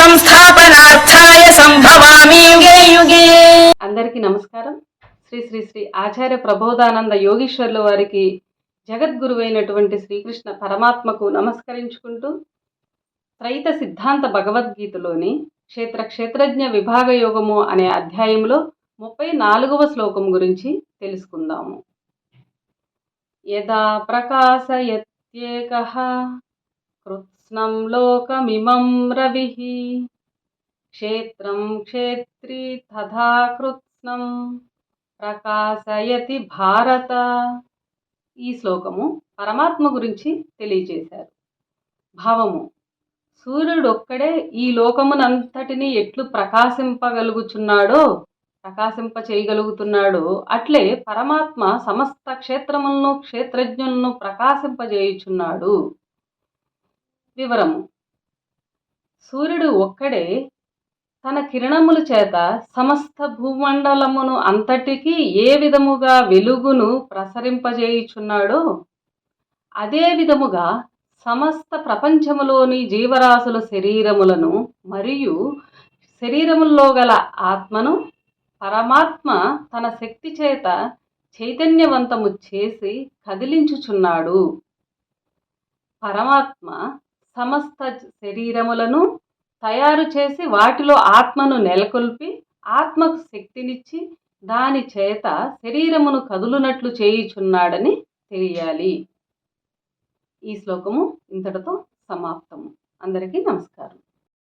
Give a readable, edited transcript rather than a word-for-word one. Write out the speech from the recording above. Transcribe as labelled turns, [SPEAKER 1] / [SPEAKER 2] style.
[SPEAKER 1] సంస్థాపనార్థాయ సంభవామి యుగే యుగే.
[SPEAKER 2] అందరికీ నమస్కారం. శ్రీ శ్రీ శ్రీ ఆచార్య ప్రబోధానంద యోగీశ్వర్ల వారికి జగద్గురువైనటువంటి శ్రీకృష్ణ పరమాత్మకు నమస్కరించుకుంటూ త్రైత సిద్ధాంత భగవద్గీతలోని క్షేత్రజ్ఞ విభాగ యోగము అనే అధ్యాయంలో 34వ శ్లోకం గురించి తెలుసుకుందాము. యదా ప్రకాశయత్యేకః కృత్స్నం లోకమిమం రవిః క్షేత్రం క్షేత్రీ తథా కృత్స్నం ప్రకాశయతి భారత. ఈ శ్లోకము పరమాత్మ గురించి తెలియజేశారు. భావము: సూర్యుడొక్కడే ఈ లోకమునంతటిని ఎట్లు ప్రకాశింప చేయగలుగుతున్నాడో అట్లే పరమాత్మ సమస్త క్షేత్రములను క్షేత్రజ్ఞులను ప్రకాశింపజేయుచున్నాడు. వివరము: సూర్యుడు ఒక్కడే తన కిరణముల చేత సమస్త భూమండలమును అంతటికీ ఏ విధముగా వెలుగును ప్రసరింపజేయుచున్నాడో అదే విధముగా సమస్త ప్రపంచములోని జీవరాశుల శరీరములను మరియు శరీరముల్లో గల ఆత్మను పరమాత్మ తన శక్తి చేత చైతన్యవంతము చేసి కదిలించుచున్నాడు. పరమాత్మ సమస్త శరీరములను తయారు చేసి వాటిలో ఆత్మను నెలకొల్పి ఆత్మకు శక్తినిచ్చి దాని చేత శరీరమును కదులునట్లు చేయుచున్నాడని తెలియాలి. ఈ శ్లోకము ఇంతటితో సమాప్తము. అందరికీ నమస్కారం.